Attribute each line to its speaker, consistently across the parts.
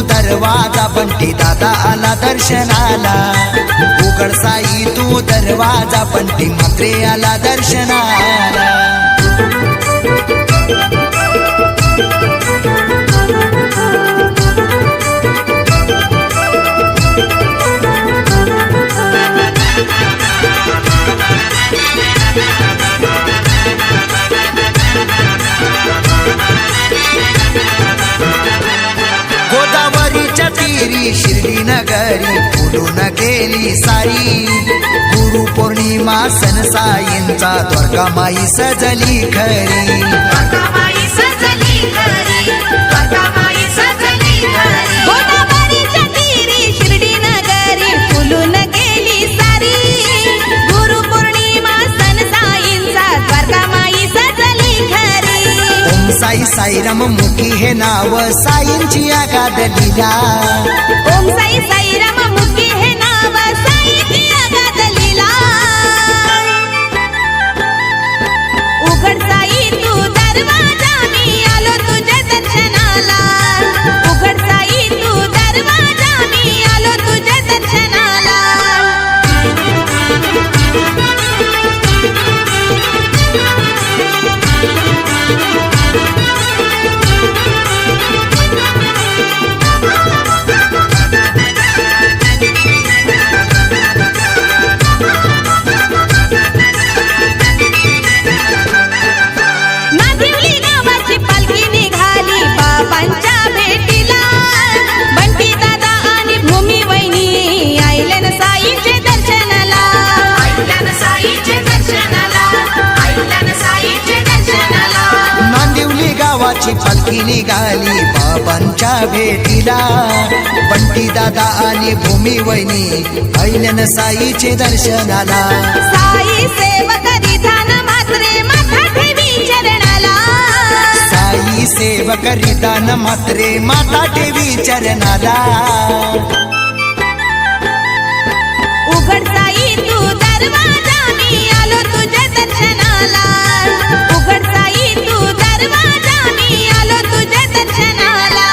Speaker 1: दरवाजा, बंटी दादा आला दर्शनाला. उघड साई तू दरवाजा, बंटी म्हात्रे आला दर्शनाला. गोदावरीच्या तीरी शिर्डी नगरी फुलून गेली सारी. गुरु पौर्णिमा सण साईंचा द्वारका माई सजली खरी.
Speaker 2: गोदावरीच्या तीरी शिर्डी नगरी फुलून गेली सारी. गुरु पौर्णिमा सण साईंचा द्वारका माई सजली खरी.
Speaker 1: ओम साई साईराम मुखी हे नाव साईंची आगाध लीला.
Speaker 2: ओम साई साईराम मुखी हे नाव साईंची आगाध लीला. उघड साई तू दरवाजा, मी आलो तुझ्या दर्शनाला. उघड साई तू दरवाजा, मी आलो तुझ्या दर्शनाला. नांदिवली गावाची पालखी निघाली बाबांच्या भेटीला. बंटी दादा आणि भूमी वहिनी आयल्यान साईंचे दर्शनाला. आयल्यान साईंचे दर्शनाला. आयल्यान साईंचे दर्शनाला.
Speaker 1: नांदिवली गावाची पालखी निघाली बाबांच्या भेटीला. बंटी दादा आणि भूमी वहिनी आयल्यान साईचे दर्शनाला.
Speaker 2: साई सेवक रिधान म्हात्रे माथा ठेवी चरणाला.
Speaker 1: साई सेवक रिदान म्हात्रे माता ठेवी चरणाला.
Speaker 2: उघड साई तू दरवाजा, मी आलो तुझ्या दर्शनाला. उघड साई तू दरवाजा, मी आलो तुझ्या दर्शनाला.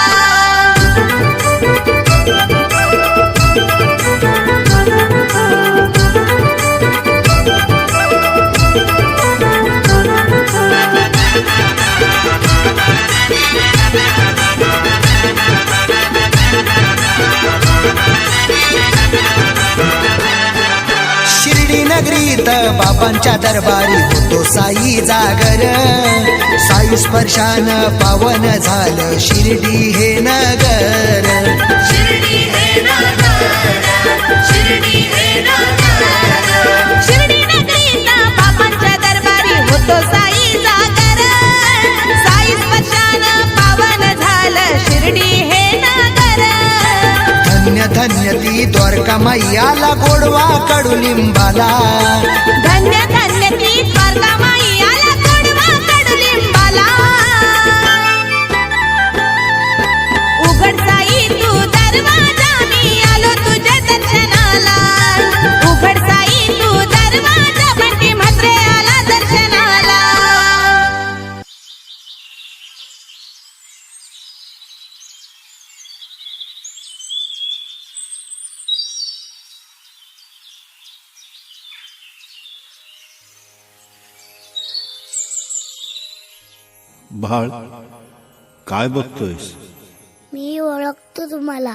Speaker 1: शिर्डी नगरीत बाबांच्या दरबारी होतो साई जागर. साई स्पर्शान पावन झालं शिर्डी हे नगर.
Speaker 2: शिर्डी हे नगर. शिर्डी हे नगर. शिर्डी नगरीत बाबांच्या दरबारी होतो साई जागर. साई स्पर्शान पावन झालं शिर्डी हे नगर.
Speaker 1: धन्य धन्य ती द्वारका मैयाला, गोडवा कडुलिंबाला.
Speaker 2: धन्य धन्य ती द्वारका माई आला, गोडवा कडुलिंबाला. उघड साई तू दरवाजा, मी आलो तुझ्या दर्शनाला. उघड साई तू दरवाजा, बंटी म्हात्रे आला दर्शनाला.
Speaker 3: बाळ, काय बघतोयस?
Speaker 4: मी ओळखतो तुम्हाला.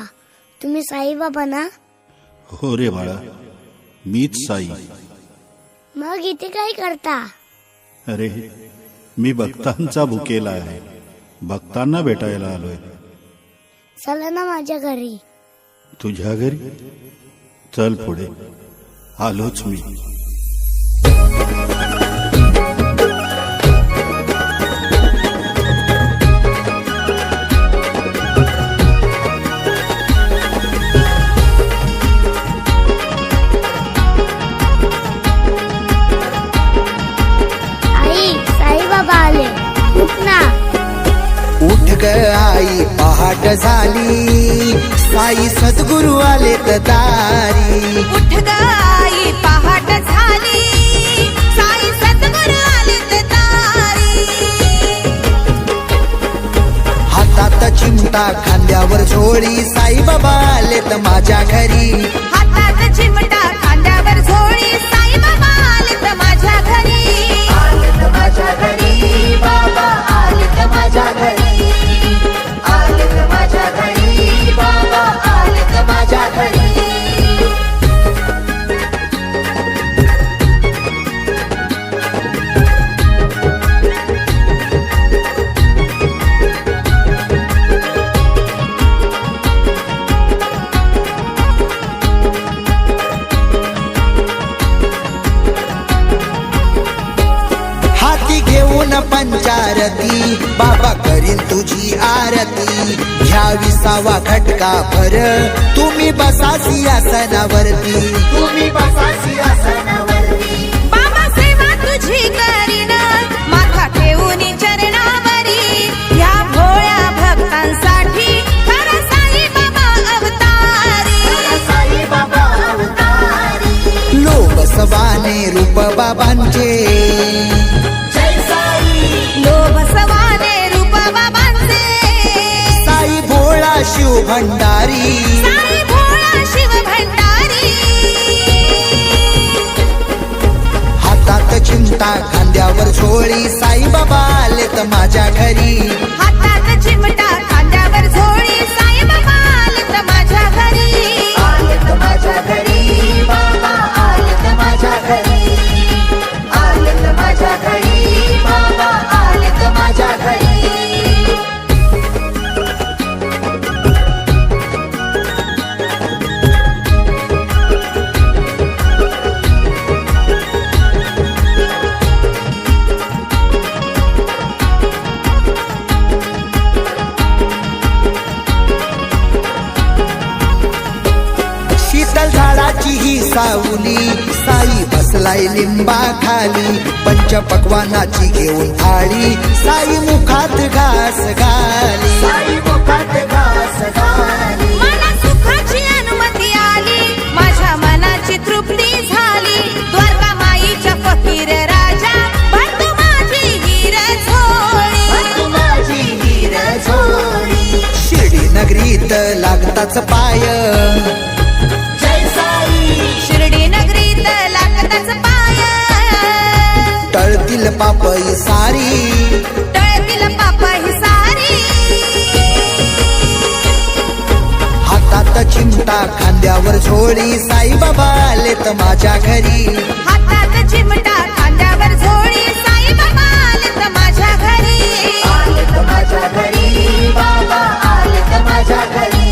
Speaker 4: तुम्ही साईबाबा ना?
Speaker 3: हो रे बाळा, मीच साई.
Speaker 4: मग इथे काय करता?
Speaker 3: अरे, मी भक्तांचा भुकेला आहे. भक्तांना भेटायला आलोय.
Speaker 4: चला ना माझ्या घरी.
Speaker 3: तुझ्या घरी? चल पुढे, आलोच मी.
Speaker 1: आई पहाट झाली, साई सद्गुरु आलेत दारी.
Speaker 2: उठ ग आई पहाट झाली, साई सद्गुरु आलेत दारी.
Speaker 1: हातात चिमटा खांद्यावर झोळी साईबाबा आलेत माझ्या घरी.
Speaker 2: हातात चिमटा खांद्यावर झोळी साईबाबा आलेत माझ्या घरी.
Speaker 5: आलेत माझ्या घरी बाबा आलेत माझ्या घरी. आलेत माझ्या घरी बाबा आलेत माझ्या घरी.
Speaker 1: हाती घेऊन पंचारती बाबा करीन तुझी आरती. घ्या 20वा घटका भर तुम्ही बसा सिंहासनावरती.
Speaker 5: तुम्ही बसा सिंहासनावरती.
Speaker 2: बाबा सेवा तुझी करीन माथा ठेवून चरणावरी. या भोळ्या भक्तांसाठी खरा साईबाबा अवतारी.
Speaker 5: साईबाबा अवतारी.
Speaker 1: लोकसवाने रूप बाबांचे
Speaker 5: जय साई.
Speaker 2: लोभ सवाने रूप बाबांचे.
Speaker 1: साई भोळा शिव भंडारी.
Speaker 2: साई भोळा शिव भंडारी.
Speaker 1: हातात चिमटा खांद्यावर झोळी साईबाबा आलेत माझ्या घरी.
Speaker 2: हातात चिमटा खांद्यावर झोळी साईबाबा आलेत माझ्या घरी.
Speaker 5: आलेत माझ्या घरी बाबा आलेत माझ्या घरी. आलेत माझ्या घरी बाबा आलेत माझ्या घरी.
Speaker 1: शीतल झाडाची ही सावली साई बसलाय लिंबा खाली. पंचपक्वानाची घेऊन थाळी साई मुखात घास घाली.
Speaker 5: साई मुखात घास घाली.
Speaker 2: मला सुखाची अनुमती आली. माझ्या मनाची तृप्ती झाली. द्वारका माईच्या फकीर राजा भरतो माझी हिर झोळी.
Speaker 5: तू माझी हिर झोळी.
Speaker 1: शिर्डी नगरीत लागताच पाय
Speaker 5: जय साई.
Speaker 2: शिर्डी नगरीत लागताच पाय.
Speaker 1: टळतील पापई सारी.
Speaker 2: टळतील पाप ही सारी.
Speaker 1: हातात चिमटा खांद्यावर झोळी साईबाबा आलेत माझ्या घरी.
Speaker 2: हातात चिमटा खांद्यावर झोळी साईबाबा आलेत माझ्या घरी.
Speaker 5: आलेत माझ्या घरी बाबा आलेत माझ्या घरी.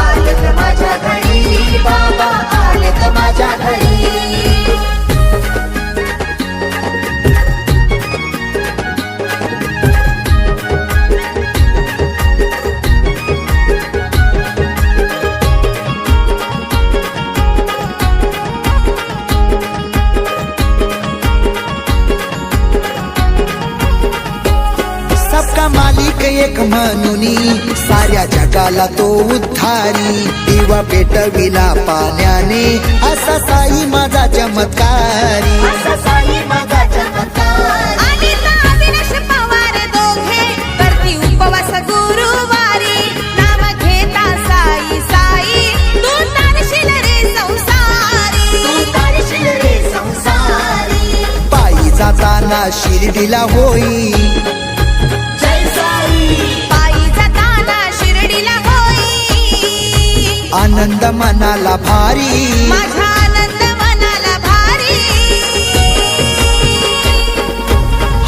Speaker 5: आलेत माझ्या घरी बाबा आलेत माझ्या घरी.
Speaker 1: सबका मालिक एक म्हणूनी साऱ्या जगाला तो उद्धारी. दिवा पेटविला पाण्याने असा साई माझा चमत्कारी.
Speaker 5: असा साई माझा चमत्कार.
Speaker 2: आणि अविनाश पवार दोघे करती उपवास गुरुवारी. नाम घेता साई साई तू तारशील रे संसारी.
Speaker 5: तू तारशील रे संसारी.
Speaker 1: पायी जाताना शिर्डीला होई.
Speaker 5: जय साई.
Speaker 2: पायी जाताना शिर्डीला होई.
Speaker 1: आनंद मनाला भारी.
Speaker 2: माझा आनंद मनाला भारी.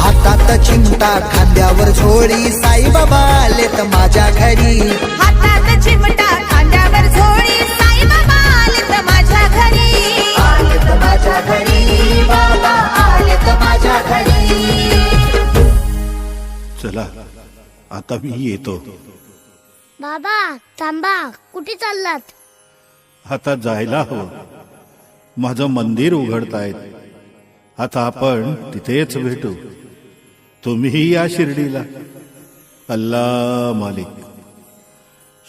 Speaker 1: हातात चिमटा खांद्यावर झोळी साईबाबा आलेत माझ्या घरी.
Speaker 2: हातात चिमटा खांद्यावर झोळी साईबाबा आलेत माझ्या घरी.
Speaker 5: आलेत माझ्या घरी बाबा आलेत माझ्या घरी.
Speaker 3: चला आता मी येतो.
Speaker 4: बाबा थांबा, कुठे चाललात?
Speaker 3: आता जायला हवं. माझं मंदिर उघडतायत. आता आपण तिथेच भेटू. तुम्ही या शिर्डीला. अल्लाह मालिक.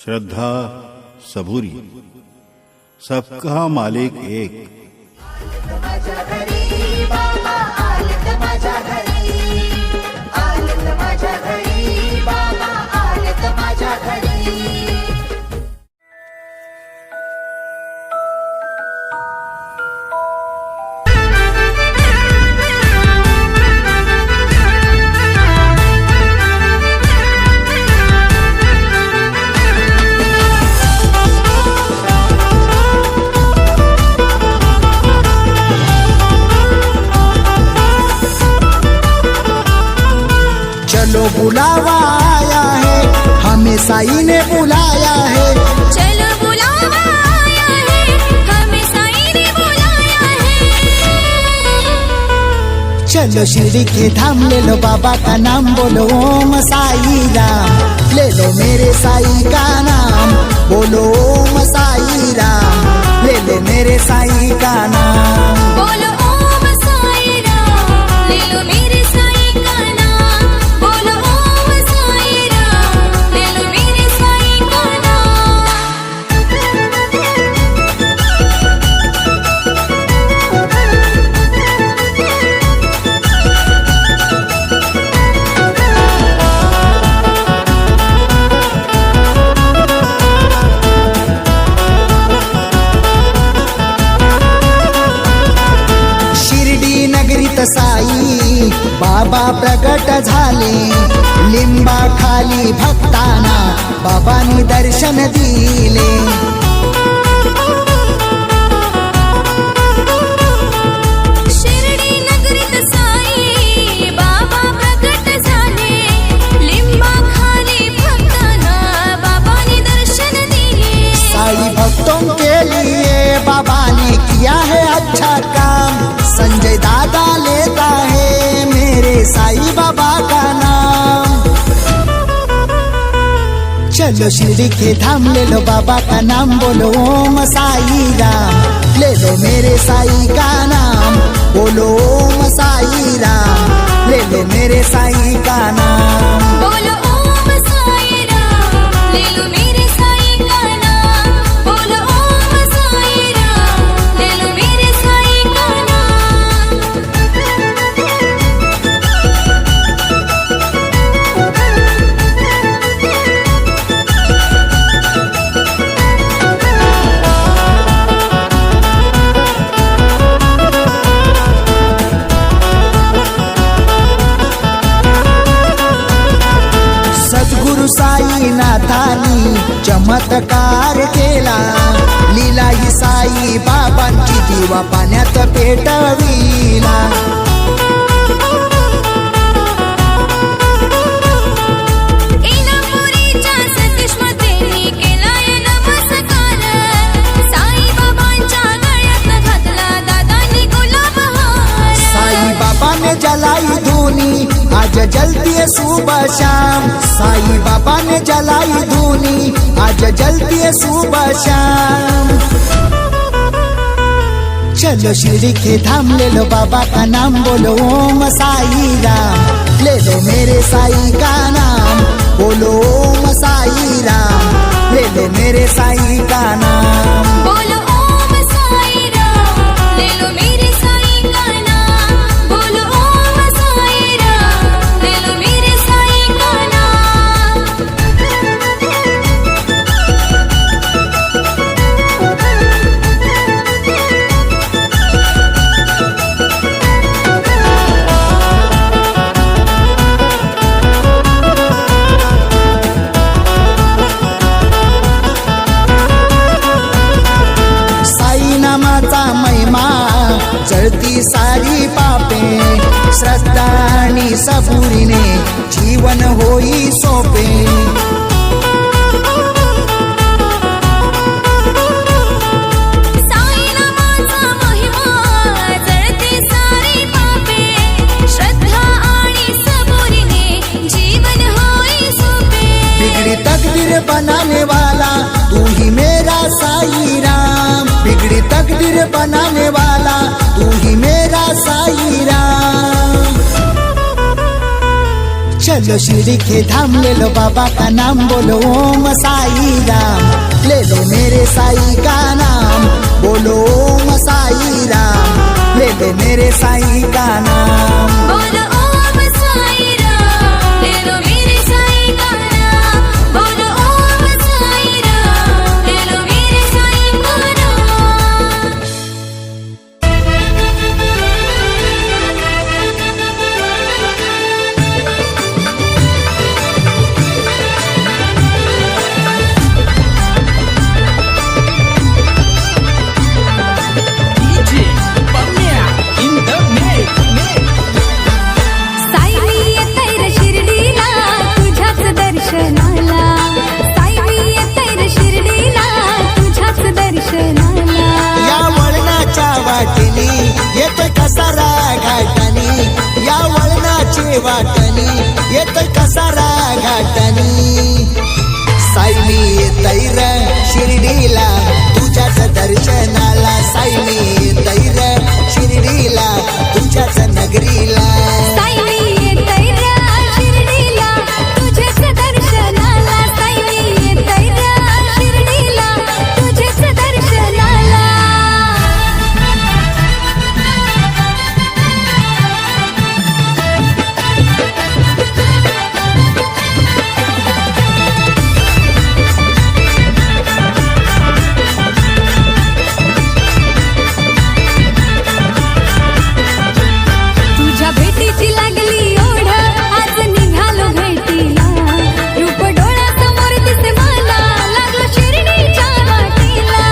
Speaker 3: श्रद्धा सबुरी. सबका मालिक एक.
Speaker 5: माझ्या घरी बाबा आलेत माझ्या घरी. आलेत माझ्या घरी बाबा आलेत
Speaker 1: बुलाया है,
Speaker 2: चलो बुलावा आया है, हमें साईं ने बुलाया है।
Speaker 1: चलो शिरडी के धाम ले लो बाबा का नाम, बोलो ओम साई राम, ले लो मेरे साई का नाम, बोलो ओम साई राम, ले ले मेरे साई का नाम।
Speaker 2: बोलो ओम साई राम, ले लो मेरे साईं का नाम। बोलो ओम साई राम, ले लो मेरे साईं का नाम।
Speaker 1: शिर्डी नगरीत साई बाबा प्रगट झाले, लिंबा खाली भक्तांना बाबांनी दर्शन दिले।
Speaker 2: शिर्डी नगरीत साई बाबा प्रगट झाले, लिंबा खाली भक्तांना बाबांनी दर्शन दिले।
Speaker 1: साई भक्तों के लिए बाबा ने किया है अच्छा काम, संजय दादा लेता है मेरे साई बाबा का नाम। चलो शिरडी के धाम ले लो बाबा का नाम, बोलो ओम साई राम, ले लो मेरे साई का नाम, बोलो ओम साई राम, ले ले मेरे साई का नाम।
Speaker 2: बोलो ओम साई राम, ले लो मेरे साईं का नाम। बोलो ओम साई राम, ले लो मेरे साईं का नाम।
Speaker 1: सद्गुरु साईनाथांनी चमत्कार केला, लीलाई साई बाबांची दिवा पाण्यात पेटविला।
Speaker 2: इनापुरीच्या सतीश मातेंनी केलाय नमस्कार, साईबाबांच्या गळ्यात घातला दादांनी गुलाबहार।
Speaker 1: साई बाबा ने जलाई धूनी, आज जलती है सुबह शाम, साई बाबा ने जलाई धूनी, आज जलती है सुबह शाम। चलो शिरडी के धाम ले लो बाबा का नाम, बोलो ओम साई राम, ले लो मेरे साई का नाम, बोलो ओम साई राम, ले ले मेरे साई का नाम।
Speaker 2: बोलो ओम साई राम, ले लो मेरे साईं का नाम। बोलो ओम साई राम, ले लो मेरे साईं का नाम।
Speaker 1: साई नामाचा महिमा जळती सारी पापे, श्रद्धा आणि सबुरीने जीवन होई सोपे।
Speaker 2: साई नामाचा महिमा जळते सारी पापे, श्रद्धा आणि सबुरीने जीवन होई सोपे।
Speaker 1: बिगड़ी तकदीर बनाने वाला तू ही मेरा साई राम, बिगड़ी तकदीर बनाने वाला तू ही मेरा साई राम। चलो शिरडी के धाम ले लो बाबा का नाम, बोलो ओम साई राम, ले लो मेरे साई का नाम, बोलो ओम साई राम, ले ले मेरे साई का नाम।
Speaker 2: बोलो ओम साई राम, ले लो मेरे साईं का नाम। बोलो ओम साई राम, ले लो मेरे साईं का नाम।
Speaker 1: घाटानी या वळणाचे वाटणी येतोय कसारा घाटानी साई मी येतोय र शिर्डीला तुझ्याच दर्शनाला साई मी येतोय र शिर्डीला तुझ्याच नगरीला
Speaker 2: साई मी येतोय र शिर्डीला तुझ्याच दर्शनाला साई मी येतोय र शिर्डीला तुझ्याच दर्शनाला तुझ्या भेटीची लागली ओढ आज निघालो भेटीला रूप डोळ्यासमोर दिसे मला लागलो शिर्डीच्या वाटेला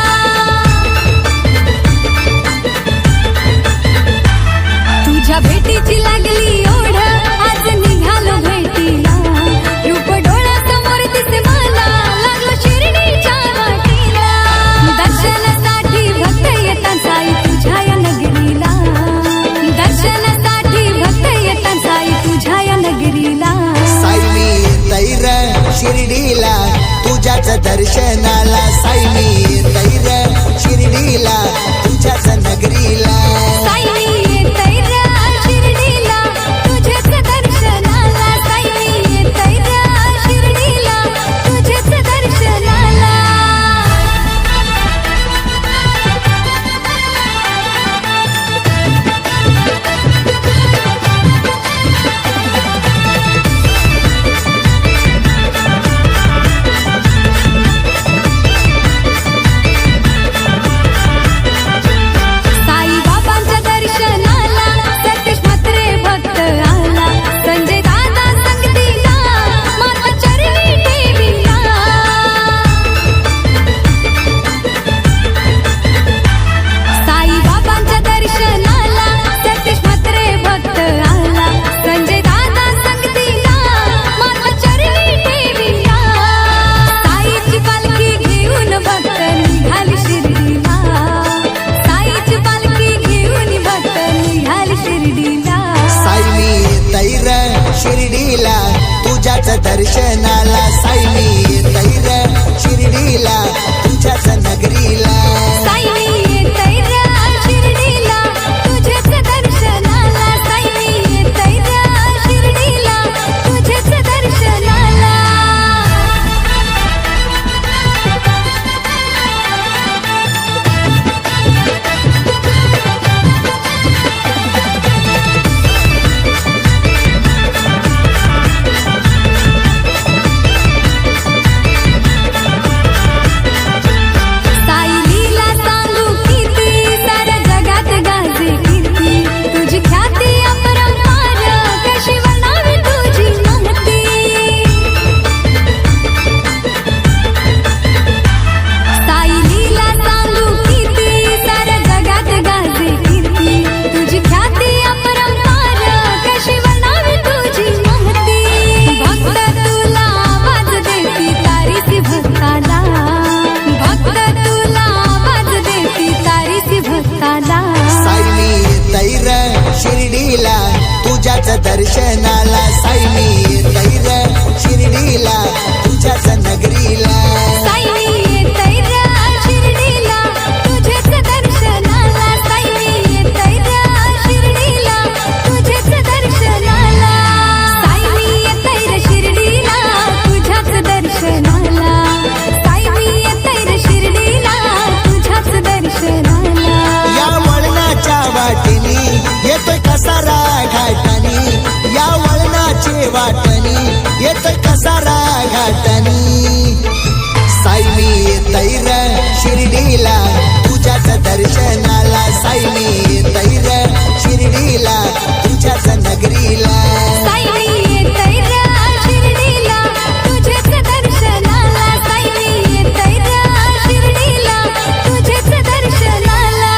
Speaker 2: तुझ्या भेटीची लागली ओढ आज निघालो भेटीला रूप डोळ्यासमोर दिसे मला लागलो शिर्डीच्या वाटेला दर्शनासाठी भक्त येतात साई तुझ्या या नगरीला दर्शनासाठी भक्त येतात साई तुझ्या या नगरीला
Speaker 1: साई मी येतोय र शिर्डीला तुझ्याच दर्शनाला साई मी येतोय र शिर्डीला तुझ्याच नगरीला
Speaker 2: साई मी येतोय र शिर्डीला तुझ्याच दर्शनाला साई मी येतोय र शिर्डीला तुझ्याच दर्शनाला साई बाबांच्या दर्शनाला सतीश म्हात्रे भक्त आला संजय दादा संगतीला माता चरणी ठेविला साई बाबांच्या दर्शनाला सतीश म्हात्रे भक्त आला संजय दादा संगतीला माता चरणी ठेविला साईची पालखी घेऊन भक्त निघाली शिर्डीला साईची पालखी घेऊन भक्त निघाली शिर्डीला
Speaker 1: साई मी येतोय र शिर्डीला तुझ्याच दर्शनाला साई मी येतोय र शिर्डीला तुझ्याच नगरीला
Speaker 2: साई मी येतोय र शिर्डीला तुझ्याच दर्शनाला साई मी येतोय र शिर्डीला तुझ्याच दर्शनाला साई लीला सांगू किती साऱ्या जगात गाजे कीर्ती तुझी ख्याती अपरंपार कशी म्हणावी तुझी महती साई लीला सांगू किती साऱ्या जगात गाजे कीर्ती तुझी ख्याती अपरंपार कशी म्हणावी तुझी महती भक्त तुला आवाज देती तारीसी भक्ताला भक्त तुला आवाज देती तारीसी भक्ताला
Speaker 1: साई मी येतोय र शिर्डीला तुझ्याच दर्शनाला साई मी येतोय र शिर्डीला तुझ्याच नगरीला
Speaker 2: साई मी येतोय र शिर्डीला तुझ्याच दर्शनाला साई मी येतोय र शिर्डीला तुझ्याच दर्शनाला साई मी येतोय र शिर्डीला तुझ्याच दर्शनाला साई मी येतोय र शिर्डीला तुझ्याच दर्शनाला
Speaker 1: या वळणाच्या वाटेनी येतोय कसारा घाटानी या वळणाचे वाटणी येतोय कसारा घाटानी साई मी येतोय र शिर्डीला तुझ्याच दर्शनाला साई मी येतोय र शिर्डीला तुझ्याच नगरीला
Speaker 2: साई मी येतोय र शिर्डीला तुझ्याच दर्शनाला साई मी येतोय र शिर्डीला तुझ्याच दर्शनाला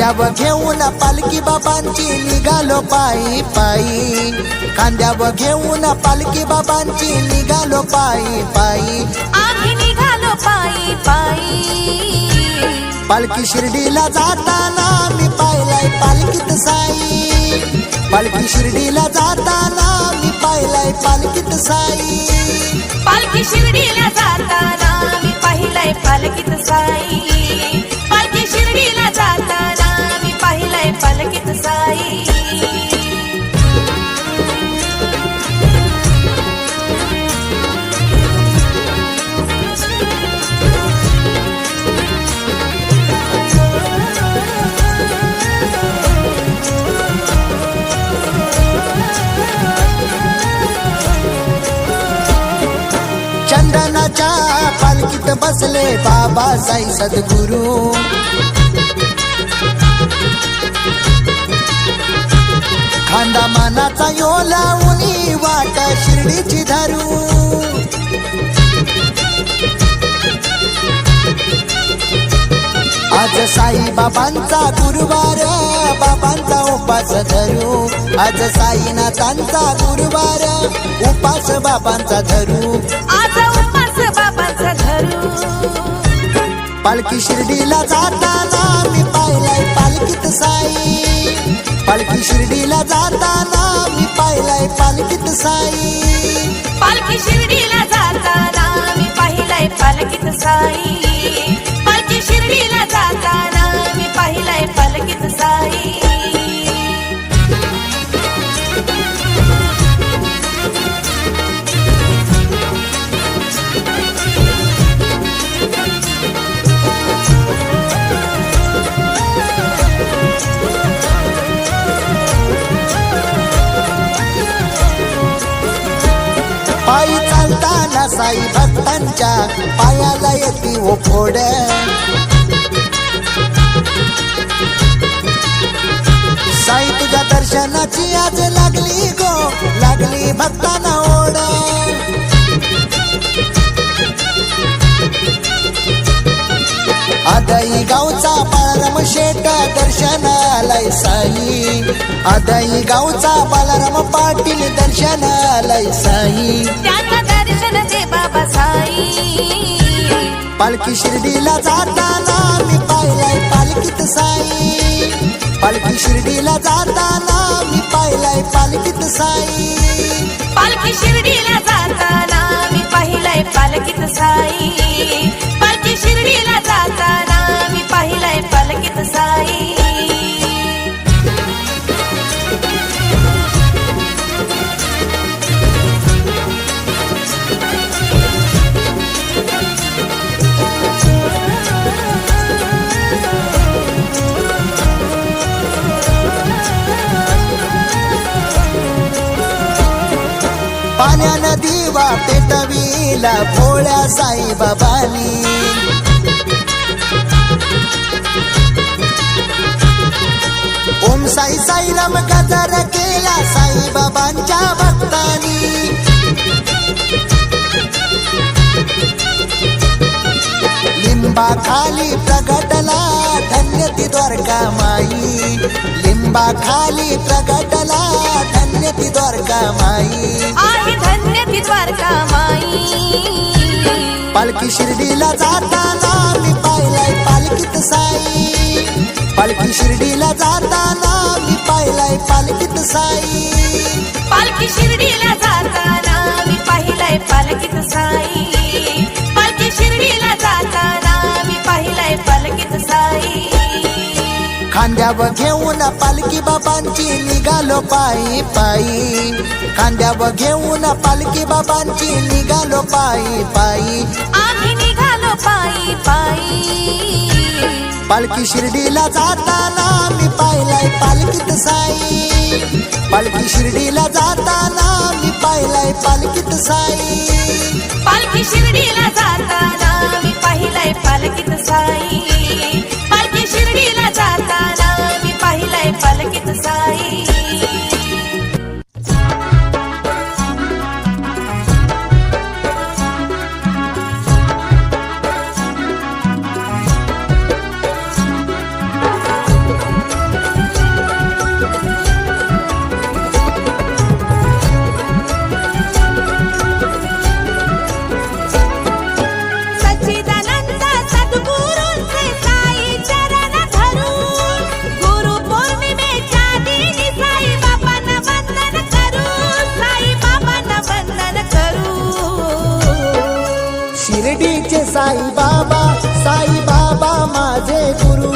Speaker 1: खांद्यावर घेऊन पालखी बाबांची निघालो पायी पायी, खांद्यावर घेऊन पालखी बाबांची निघालो पायी पायी,
Speaker 2: आम्ही निघालो पायी पायी.
Speaker 1: पालखी शिर्डीला जाताना मी पाहिलाय पालखीत साई, पालखी शिर्डीला जाताना मी पाहिलाय पालखीत साई,
Speaker 2: पालखी शिर्डीला जाताना मी पाहिलंय पालखीत साई, पालखी शिर्डीला जाताना मी पाहिलंय पालखीत साई.
Speaker 1: चंदनाच्या पालखीत बसले बाबा साई सद्गुरू, खांदा मानाचा यो लावून वाट शिर्डीची धरू, आज साई बाबांचा गुरुवार बाबांचा उपास धरू, आज साईनाथांचा गुरुवार उपास बाबांचा धरू,
Speaker 2: आज उपास बाबांचा धरू.
Speaker 1: पालखी शिर्डीला जाताना मी पाहिलाय पालखीत साई, पालखी शिर्डीला जाताना मी पाहिलाय पालखीत साई,
Speaker 2: पालखी शिर्डीला जाताना मी पाहिलंय पालखीत साई, पालखी शिर्डीला जाताना मी पाहिलंय पालखीत साई.
Speaker 1: पायी चालताना साई भक्तांच्या पायाला येते ओ फोड, साई तुझ्या दर्शनाची आज लागली गो, लागली भक्तांना ओढ, आदाई गावचा बाळराम शेट दर्शनालय साई, आदाई गावचा बाळराम पाटील दर्शनालय साई,
Speaker 2: त्यांना दर्शन दे बाबा साई.
Speaker 1: पालखी शिर्डीला जाताना मी पाहिलाय पालखीत साई, पालखी शिर्डीला जाताना मी पाहिलाय पालखीत साई,
Speaker 2: पालखी शिर्डीला जाताना मी पाहिलंय पालखीत साई, पालखी शिर्डीला जाताना मी पाहिलंय पालखीत साई.
Speaker 1: पाण्यानं दिवा पेटविला भोळ्या साई बाबांनी, ओम साई साईराम गजर केला साई बाबांच्या भक्तांनी, लिंबा खाली प्रगटला धन्य ती द्वारका माई, लिंबा खाली प्रगटला धन्य ती द्वारका माई,
Speaker 2: आहे धन्य ती द्वारका माई.
Speaker 1: पालखी शिर्डीला जाताना मी पाहिलाय पालखीत साई, पालखी शिर्डीला जाताना मी पाहिलाय पालखीत साई,
Speaker 2: पालखी शिर्डीला जाताना मी पाहिलंय पालखीत साई, पालखी शिर्डीला जाताना मी पाहिलंय पालखीत साई.
Speaker 1: खांद्यावर घेऊन पालखी बाबांची निघालो पायी पायी, खांद्यावर घेऊन पालखी बाबांची निघालो पायी पायी,
Speaker 2: आम्ही निघालो पायी पायी.
Speaker 1: पालखी शिर्डीला जाताना मी पाहिलाय पालखीत साई, पालखी शिर्डीला जाताना मी पाहिलाय पालखीत साई,
Speaker 2: पालखी शिर्डीला जाताना मी पाहिलंय पालखीत साई, पालखी शिर्डीला जाताना मी पाहिलंय पालखीत साई.
Speaker 1: साई बाबा माझे गुरु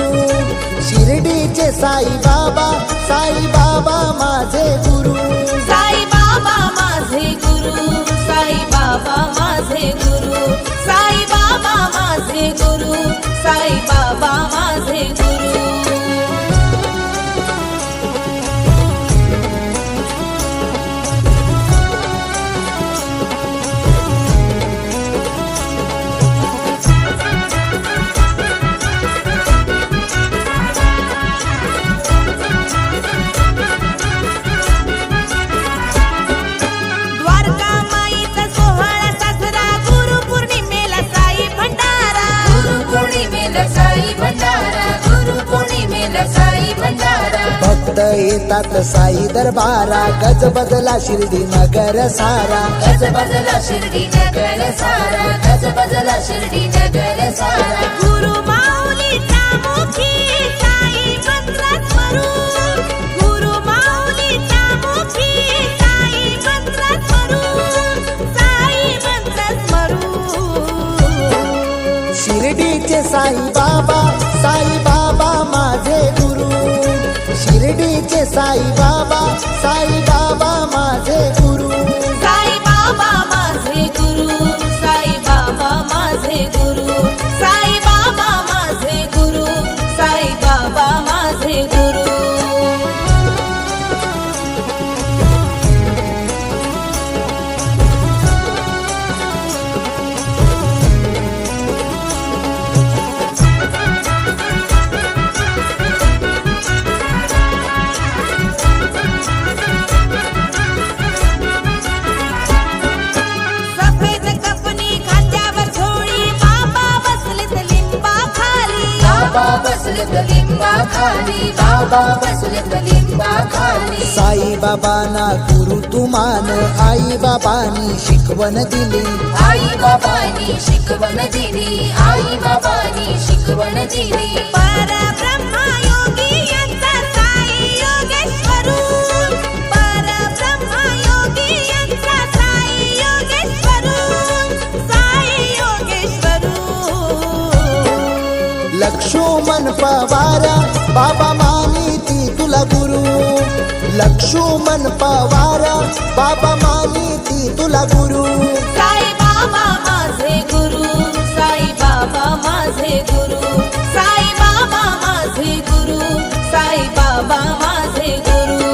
Speaker 1: शिर्डीचे साई बाबा माझे गुरु
Speaker 2: साई बाबा माझे गुरु साई बाबा माझे गुरु साई बाबा माझे गुरु साई बाबा माझे गुरु द्वारका माईचा सोहळा साजरा गुरु पौर्णिमेला साई भंडारा
Speaker 5: गुरु पौर्णिमेला साई भंडारा गुरु पौर्णिमेला साई भंडारा
Speaker 1: भक्त येतात साई दरबारा गजबजला शिर्डी नगर सारा
Speaker 5: गज बजला शिर्डी नगर सारा गज बजला शिर्डी नगर सारा
Speaker 2: गुरु माऊलीचा मुखी साई मंत्र स्वरूप गुरु माऊलीचा मुखी साई मंत्र स्वरूप साई मंत्र स्वरूप
Speaker 1: शिर्डीचे साई बाबा माझे गुरु शिर्डीचे साई बाबा माझे गुरु
Speaker 2: साई बाबा माझे गुरु साई बाबा माझे गुरु साई बाबा माझे गुरु साई बाबा माझे गुरु सफेद कपनी खांद्यावर झोळी बाबा बसलेत लिंबाखाली
Speaker 5: बाबा बसलेत लिंबाखाली बाबा बसलेत लिंबाखाली
Speaker 1: साई बाबांना गुरु तू मान आई बाबांनी शिकवण दिली
Speaker 5: आई बाबांनी शिकवण दिली आई बाबांनी शिकवण दिली
Speaker 2: परब्रह्मा योगी यांचा साई योगेश्वरू परब्रह्मा योगी यांचा साई योगेश्वरू साई योगेश्वरू
Speaker 1: लक्ष्मण पवार बाबा मानिती तुला गुरु लक्ष्मण पवार बाबा मानिती तुला गुरु
Speaker 2: साई बाबा माझे गुरु साई बाबा माझे गुरु साई बाबा माझे गुरु साई बाबा माझे गुरु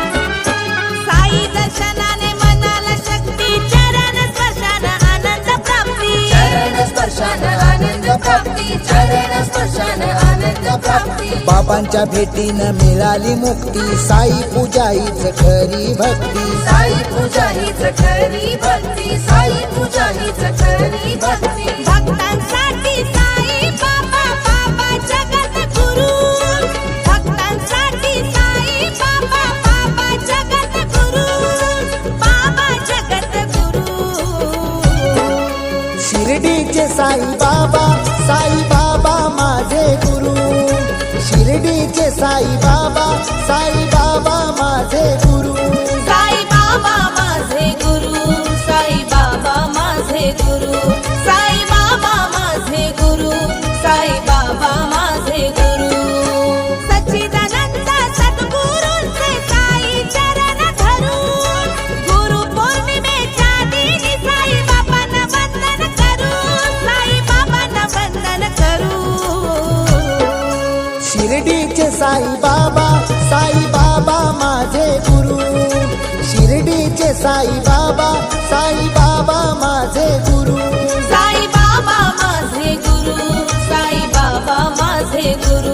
Speaker 2: साई दर्शनाने मनाला शक्ती चरण स्पर्शाने आनंद प्राप्ती
Speaker 5: चरण स्पर्शाने आनंद प्राप्ती चरण स्पर्शाने आनंद प्राप्ती
Speaker 1: बाबांच्या भेटीनं मिळाली मुक्ती साई पूजा हीच खरी भक्ती
Speaker 5: साई पूजा हीच खरी भक्ती साई पूजा हीच खरी भक्ती
Speaker 2: भक्तांसाठी साई बाबा बाबा जगत गुरु भक्तांसाठी साई बाबा बाबा जगत गुरु बाबा जगत गुरु
Speaker 1: शिर्डीचे साई बाबा माझे गुरु शिर्डीचे साई बाबा माझे गुरु
Speaker 2: साई बाबा माझे गुरु साई बाबा माझे गुरु साई बाबा माझे गुरु साई बाबा माझे गुरु सच्चिदानंद सद्गुरूंचे साई चरण धरून गुरु पौर्णिमेच्या दिनी साई बाबांना वंदन करू साई बाबांना वंदन करू
Speaker 1: शिर्डीचे साई बाबा माझे गुरु शिर्डीचे साई बाबा माझे गुरु
Speaker 2: साई बाबा माझे गुरु साई बाबा माझे गुरु